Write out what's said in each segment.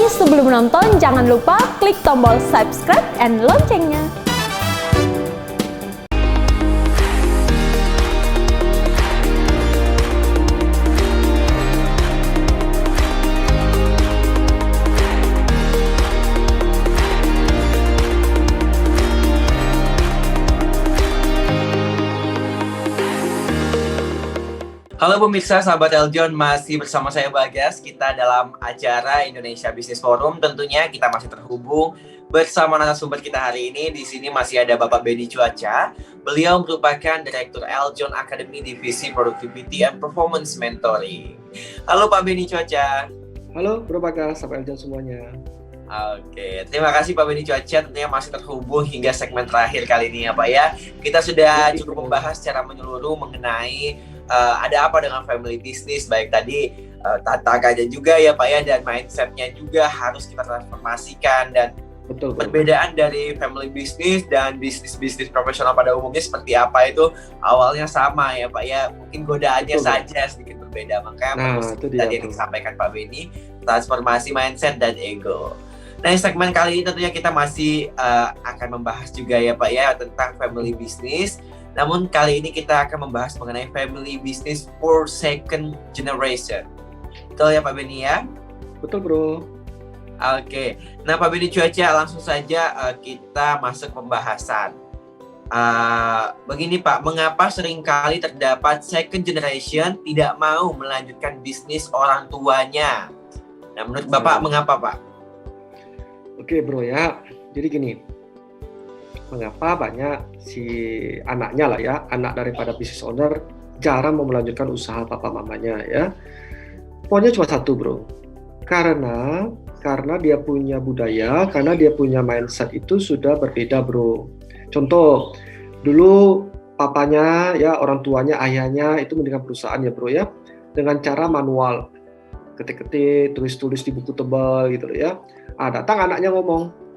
Tapi sebelum menonton, jangan lupa klik tombol subscribe and loncengnya. Halo pemirsa, sahabat Eljon, masih bersama saya Bagas. Kita dalam acara Indonesia Business Forum. Tentunya kita masih terhubung bersama narasumber kita hari ini. Di sini masih ada Bapak Benny Cuaca. Beliau merupakan Direktur Eljon Academy Divisi Productivity and Performance Mentoring. Halo Pak Benny Cuaca. Halo Bro Bagas, sahabat Eljon semuanya. Oke, terima kasih Pak Benny Cuaca. Tentunya masih terhubung hingga segmen terakhir kali ini ya Pak ya. Kita sudah cukup membahas secara menyeluruh mengenai ada apa dengan family business, baik tadi tantangannya juga ya Pak ya, dan mindsetnya juga harus kita transformasikan, dan Betul. perbedaan dari family business dan bisnis profesional pada umumnya seperti apa itu awalnya sama ya Pak ya, mungkin godaannya saja sedikit berbeda. Makanya tadi yang disampaikan Pak Benny, transformasi mindset dan ego. Nah, di segmen kali ini tentunya kita masih akan membahas juga ya Pak ya tentang family business. Namun kali ini kita akan membahas mengenai family business for second generation. Betul ya Pak Benny ya? Betul Bro. Oke, nah Pak Benny Cuaca, langsung saja kita masuk pembahasan. Begini Pak, mengapa seringkali terdapat second generation tidak mau melanjutkan bisnis orang tuanya? Nah, menurut Bapak mengapa Pak? Oke Bro ya, jadi gini. Mengapa banyak si anaknya lah ya, anak daripada business owner jarang mau melanjutkan usaha papa mamanya ya. Pokoknya cuma satu Bro, karena dia punya budaya, karena dia punya mindset itu sudah berbeda Bro. Contoh, dulu papanya ya, orang tuanya, ayahnya itu mendirikan perusahaan ya Bro ya, dengan cara manual, ketik-ketik, tulis-tulis di buku tebal gitu ya. Datang anaknya ngomong,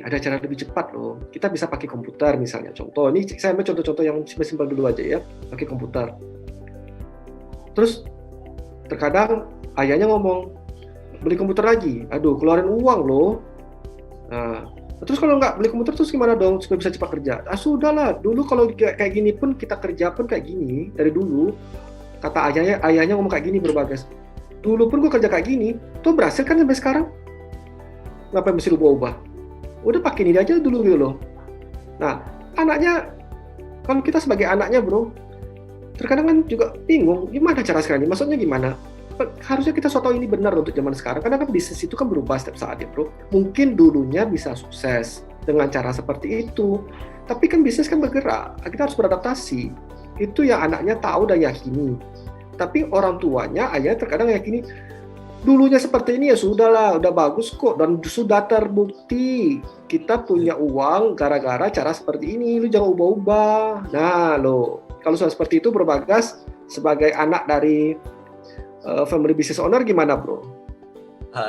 ada cara lebih cepat loh. Kita bisa pakai komputer misalnya. Contoh, ini saya ambil contoh-contoh yang simpel dulu aja ya, pakai komputer. Terus terkadang ayahnya ngomong, beli komputer lagi. Aduh, keluarin uang loh. Nah, terus kalau nggak beli komputer terus gimana dong supaya bisa cepat kerja? Sudahlah, dulu kalau kayak gini pun kita kerja pun kayak gini dari dulu. Kata ayahnya ngomong kayak gini Berbagas. Dulu pun gue kerja kayak gini, tuh berhasil kan sampai sekarang. Ngapain mesti ubah-ubah? Udah pakai ini aja dulu gitu loh. Nah, anaknya, kalau kita sebagai anaknya Bro, terkadang kan juga bingung, gimana cara sekarang ini? Maksudnya gimana? Harusnya kita tahu ini benar untuk zaman sekarang, karena kan bisnis itu kan berubah setiap saat ya Bro. Mungkin dulunya bisa sukses dengan cara seperti itu, tapi kan bisnis kan bergerak, kita harus beradaptasi. Itu yang anaknya tahu dan yakini. Tapi orang tuanya, ayah terkadang yakini, dulunya seperti ini ya sudahlah, udah bagus kok, dan sudah terbukti kita punya uang gara-gara cara seperti ini, lu jangan ubah-ubah. Nah lo, kalau soal seperti itu Berbagas sebagai anak dari family business owner gimana Bro?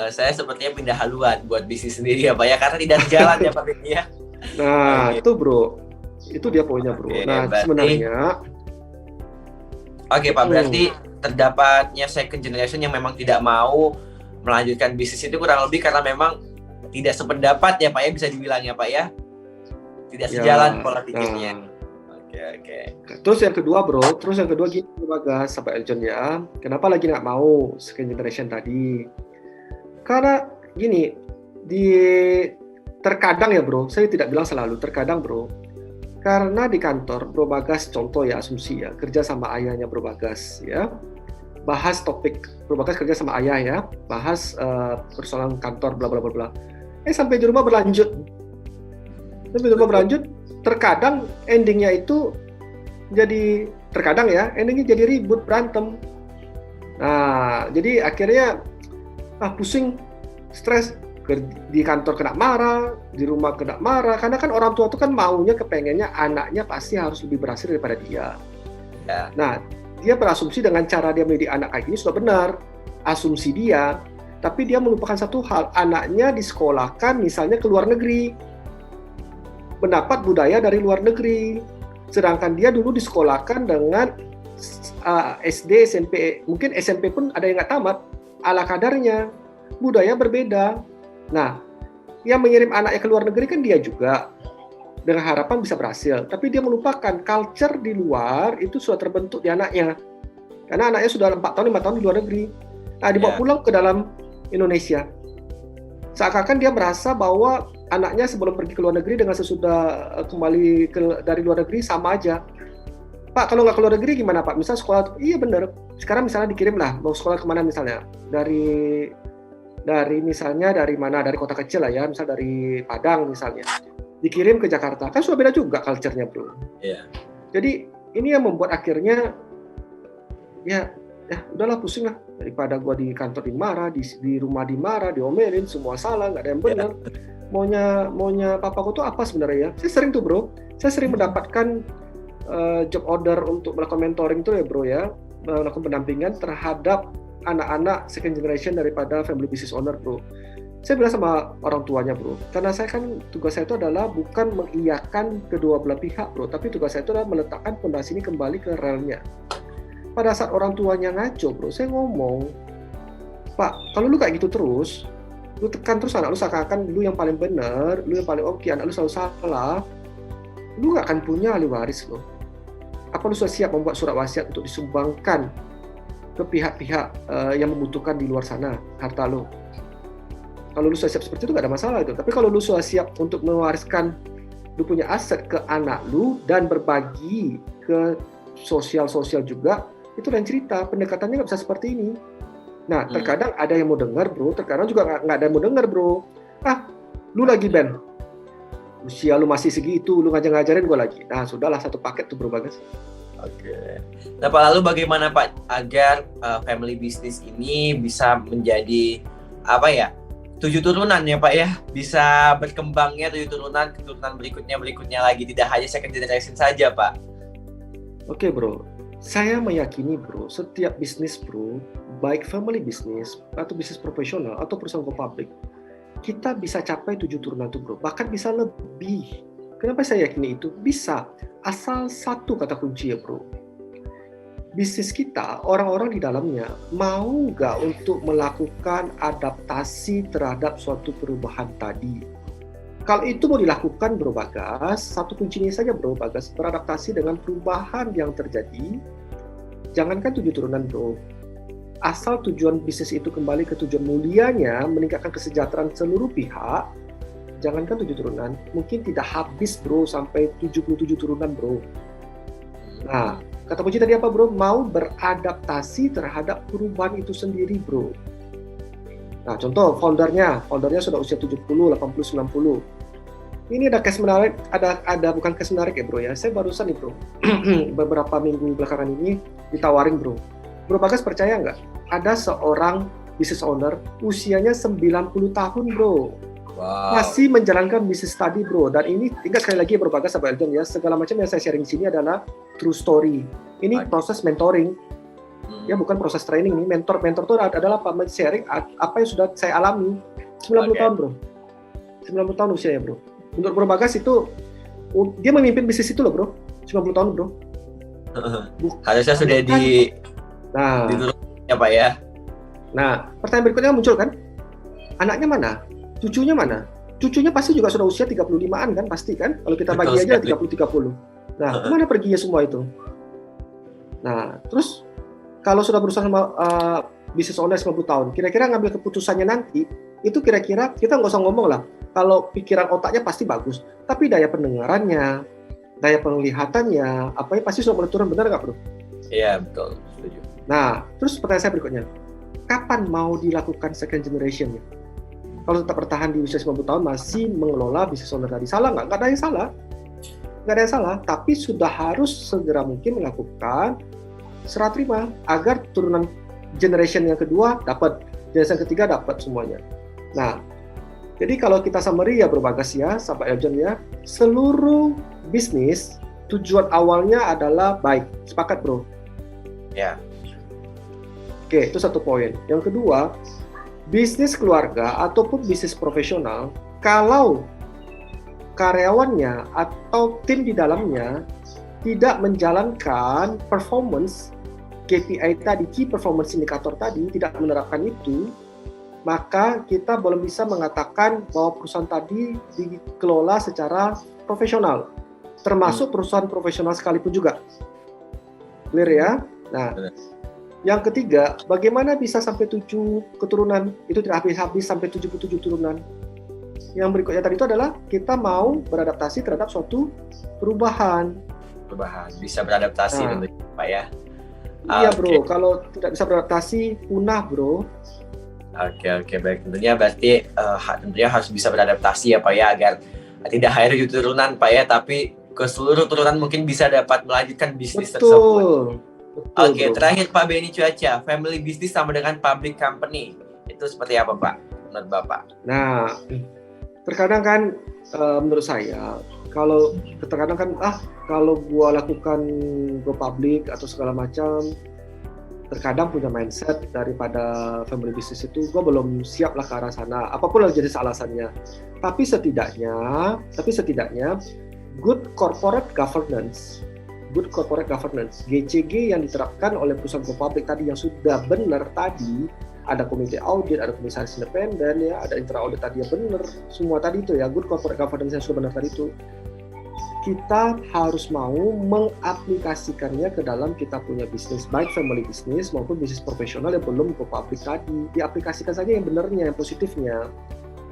Saya sepertinya pindah haluan buat bisnis sendiri ya Pak ya, karena tidak jalan ya Pak Benny ya. Nah itu Bro, itu dia poinnya Bro. Nah berarti, sebenarnya Pak, berarti terdapatnya second generation yang memang tidak mau melanjutkan bisnis itu kurang lebih karena memang tidak sependapat ya Pak ya, bisa dibilang ya Pak ya, tidak sejalan pola pikirnya. Oke. Terus yang kedua gini Bagas sampai Eljon ya, kenapa lagi nggak mau second generation tadi? Karena gini, terkadang ya Bro, saya tidak bilang selalu, terkadang Bro, karena di kantor Bro Bagas, contoh ya, asumsi ya, kerja sama ayahnya Bro Bagas ya, bahas topik, Bro Bagas kerja sama ayah ya, bahas persoalan kantor bla bla bla bla. Sampai di rumah berlanjut, terkadang endingnya itu jadi, terkadang ya, endingnya jadi ribut, berantem. Nah, jadi akhirnya pusing, stres, di kantor kena marah, di rumah kena marah, karena kan orang tua itu kan maunya, kepengennya anaknya pasti harus lebih berhasil daripada dia. Ya. Nah, dia berasumsi dengan cara dia mendidik anak kayak gini sudah benar, asumsi dia, tapi dia melupakan satu hal, anaknya disekolahkan misalnya ke luar negeri, mendapat budaya dari luar negeri, sedangkan dia dulu disekolahkan dengan SD, SMP, mungkin SMP pun ada yang nggak tamat, ala kadarnya. budaya berbeda. Nah, yang mengirim anaknya ke luar negeri kan dia juga, dengan harapan bisa berhasil. Tapi dia melupakan culture di luar itu sudah terbentuk di anaknya. Karena anaknya sudah 4 tahun, 5 tahun di luar negeri. Nah, dibawa pulang ke dalam Indonesia. Seakan-akan dia merasa bahwa anaknya sebelum pergi ke luar negeri dengan sesudah kembali dari luar negeri sama aja. Pak, kalau nggak ke luar negeri gimana Pak? Misal sekolah, iya bener. Sekarang misalnya dikirim lah, mau sekolah kemana misalnya? Dari misalnya dari mana? Dari kota kecil lah ya, misal dari Padang misalnya. Dikirim ke Jakarta, kan sudah beda juga culture-nya bro. Iya. Jadi ini yang membuat akhirnya ya udahlah pusing lah, daripada gua di kantor dimarah, di rumah dimarah, diomelin, semua salah, nggak ada yang benar. Maunya papaku tuh apa sebenarnya ya? Saya sering tuh bro, saya sering mendapatkan job order untuk melakukan mentoring tuh ya bro ya, melakukan pendampingan terhadap anak-anak second generation daripada family business owner bro. Saya bilang sama orang tuanya bro, karena saya kan tugas saya itu adalah bukan mengiyakan kedua belah pihak bro, tapi tugas saya itu adalah meletakkan fondasi ini kembali ke relnya. Pada saat orang tuanya ngaco bro, saya ngomong, Pak, kalau lu kayak gitu terus, lu tekan terus anak lu seakan-akan lu yang paling benar, lu yang paling oke, anak lu selalu salah, lu gak akan punya ahli waris loh. Apa lu sudah siap membuat surat wasiat untuk disumbangkan ke pihak-pihak yang membutuhkan di luar sana harta lu? Kalau lu sudah siap seperti itu gak ada masalah itu. Tapi kalau lu sudah siap untuk mewariskan lu punya aset ke anak lu dan berbagi ke sosial juga, itu lain cerita. Pendekatannya nggak bisa seperti ini. Nah, terkadang ada yang mau dengar bro, terkadang juga nggak ada yang mau dengar bro. Lu lagi Ben, usia lu masih segitu, lu ngajarin gue lagi. Nah, sudahlah satu paket tuh bro Bagas. Oke. Nah, Pak, lalu bagaimana Pak agar family business ini bisa menjadi 7 turunan ya Pak ya, bisa berkembangnya 7 turunan, keturunan berikutnya lagi, tidak hanya second generation saja Pak. Oke bro, saya meyakini bro, setiap bisnis bro, baik family business atau bisnis profesional atau perusahaan go public, kita bisa capai 7 turunan itu bro, bahkan bisa lebih. Kenapa saya yakini itu? Bisa, asal satu kata kunci ya bro. Bisnis kita, orang-orang di dalamnya mau nggak untuk melakukan adaptasi terhadap suatu perubahan tadi. Kalau itu mau dilakukan bro Bagas, satu kuncinya saja bro Bagas, beradaptasi dengan perubahan yang terjadi. Jangankan 7 turunan bro, asal tujuan bisnis itu kembali ke tujuan mulianya, meningkatkan kesejahteraan seluruh pihak, jangankan 7 turunan, mungkin tidak habis bro sampai 77 turunan bro. Nah, kata kunci tadi apa bro? Mau beradaptasi terhadap perubahan itu sendiri bro. Nah, contoh foundernya sudah usia 70, 80, 90. Ini ada case menarik, ada bukan case menarik ya bro ya. Saya barusan nih bro, beberapa minggu belakangan ini ditawarin bro. Bro Bagas percaya nggak? Ada seorang business owner usianya 90 tahun bro. Wow. Masih menjalankan bisnis tadi bro. Dan ini ingat sekali lagi bro Bagas sama Eljon ya, segala macam yang saya sharing di sini adalah true story. Ini proses mentoring. Ya bukan proses training nih, mentor itu adalah sharing apa yang sudah saya alami. 90 tahun bro, 90 tahun usianya bro. Menurut Bro Bagas itu dia memimpin bisnis itu loh bro, 90 tahun bro. Harusnya sudah di ya Pak ya. Nah pertanyaan berikutnya muncul kan, anaknya mana, cucunya mana? Cucunya pasti juga sudah usia 35-an kan, pasti kan, kalau kita bagi aja 30-30. Nah kemana perginya semua itu? Nah terus kalau sudah berusaha sama bisnis owner 90 tahun, kira-kira ngambil keputusannya nanti, itu kira-kira kita nggak usah ngomong lah. Kalau pikiran otaknya pasti bagus, tapi daya pendengarannya, daya penglihatannya, apanya pasti sudah mulai turun, benar nggak bro? Iya betul, setuju. Nah, terus pertanyaan saya berikutnya, kapan mau dilakukan second generation? Kalau tetap bertahan di usia 90 tahun masih mengelola bisnis owner tadi, salah nggak? Nggak ada yang salah, nggak ada yang salah. Tapi sudah harus segera mungkin melakukan serah terima agar turunan generation yang kedua dapat, generation ketiga dapat semuanya. Nah, jadi kalau kita summary ya Bro Bagas ya, sahabat Eljon ya, seluruh bisnis tujuan awalnya adalah baik. Sepakat bro? Ya. Oke, itu satu poin. Yang kedua, bisnis keluarga ataupun bisnis profesional, kalau karyawannya atau tim di dalamnya tidak menjalankan performance KPI tadi, Key Performance Indicator tadi, tidak menerapkan itu, maka kita belum bisa mengatakan bahwa perusahaan tadi dikelola secara profesional, termasuk perusahaan profesional sekalipun juga. Clear ya? Nah, yang ketiga, bagaimana bisa sampai 7 keturunan, itu tidak habis-habis sampai 77 turunan. Yang berikutnya tadi itu adalah kita mau beradaptasi terhadap suatu perubahan. Bisa beradaptasi tentunya Pak ya. Iya bro, kalau tidak bisa beradaptasi, punah bro. Oke, baik. Tentunya berarti tentunya harus bisa beradaptasi ya Pak ya, agar tidak hanya 7 turunan Pak ya, tapi ke seluruh turunan mungkin bisa dapat melanjutkan bisnis tersebut. Oke, terakhir Pak Benny Cuaca, family business sama dengan public company, itu seperti apa Pak menurut Bapak? Nah, terkadang kan menurut saya, terkadang kan kalau gua lakukan go public atau segala macam, terkadang punya mindset daripada family business itu gua belum siap lah ke arah sana, apapun lah jadi alasannya. Tapi setidaknya good corporate governance, GCG yang diterapkan oleh perusahaan go public tadi yang sudah benar tadi, ada komite audit, ada komisaris independen ya, ada intra audit tadi yang benar, semua tadi itu ya, good corporate governance yang sudah benar tadi itu, kita harus mau mengaplikasikannya ke dalam kita punya bisnis, baik family business maupun bisnis profesional yang belum go public tadi. Diaplikasikan saja yang benarnya, yang positifnya.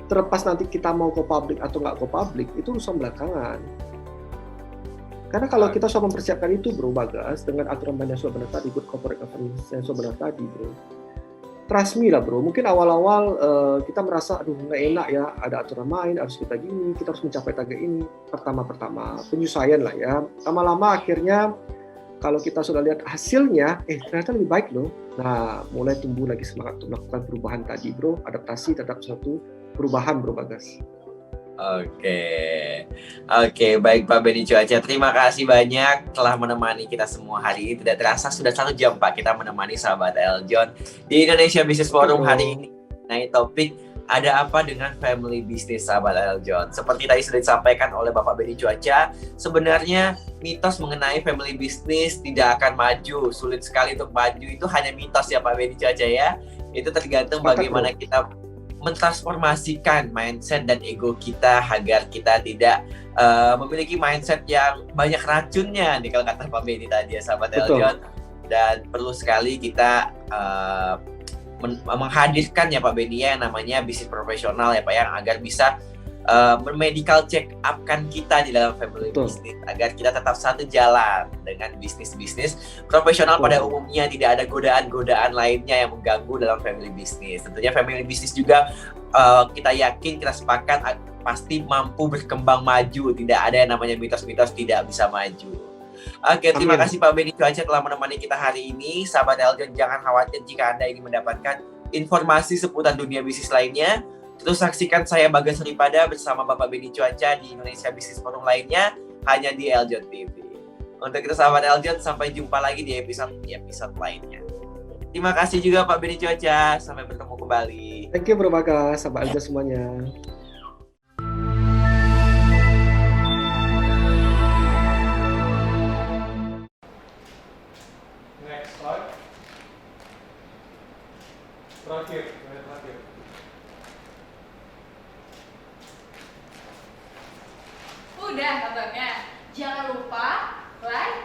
Terlepas nanti kita mau go public atau nggak go public, itu urusan belakangan. Karena kalau kita sudah mempersiapkan itu bro Bagas, dengan aturan main yang sudah benar tadi, good corporate governance yang sudah benar tadi bro, trust me lah bro, mungkin awal-awal kita merasa aduh nggak enak ya, ada aturan main, harus kita gini, kita harus mencapai target ini, pertama-pertama penyesuaian lah ya, lama-lama akhirnya kalau kita sudah lihat hasilnya, ternyata lebih baik loh. Nah, mulai tumbuh lagi semangat untuk melakukan perubahan tadi bro, adaptasi terhadap suatu perubahan bro Bagas. Oke, baik Pak Benny Cuaca, terima kasih banyak telah menemani kita semua hari ini. Tidak terasa sudah 1 jam Pak kita menemani sahabat Eljon di Indonesia Business Forum hari ini. Nah, topik ada apa dengan family business sahabat Eljon. Seperti tadi sudah disampaikan oleh Bapak Benny Cuaca, sebenarnya mitos mengenai family business tidak akan maju, sulit sekali untuk maju, itu hanya mitos ya Pak Benny Cuaca ya. Itu tergantung bagaimana kita mentransformasikan mindset dan ego kita agar kita tidak memiliki mindset yang banyak racunnya nih kalau kata Pak Benny tadi ya sahabat Eljon. Dan perlu sekali kita menghadirkan ya Pak Benny ya namanya bisnis profesional ya Pak yang agar bisa medical check up kan kita di dalam family business agar kita tetap satu jalan dengan bisnis profesional pada umumnya, tidak ada godaan-godaan lainnya yang mengganggu dalam family business. Tentunya family business juga kita yakin, kita sepakat pasti mampu berkembang maju, tidak ada yang namanya mitos-mitos tidak bisa maju. Oke, terima kasih Pak Benny Cuaca telah menemani kita hari ini. Sahabat Eljon, jangan khawatir jika Anda ingin mendapatkan informasi seputar dunia bisnis lainnya. Terus saksikan saya Bagas Ripada bersama Bapak Benny Cuaca di Indonesia Business Forum lainnya hanya di Eljon TV. Untuk itu sahabat Eljon, sampai jumpa lagi di episode lainnya. Terima kasih juga Pak Benny Cuaca, sampai bertemu kembali. Thank you Bro Bagas, sahabat Eljon semuanya. Next slide. Terakhir. Udah nontonnya? Jangan lupa like,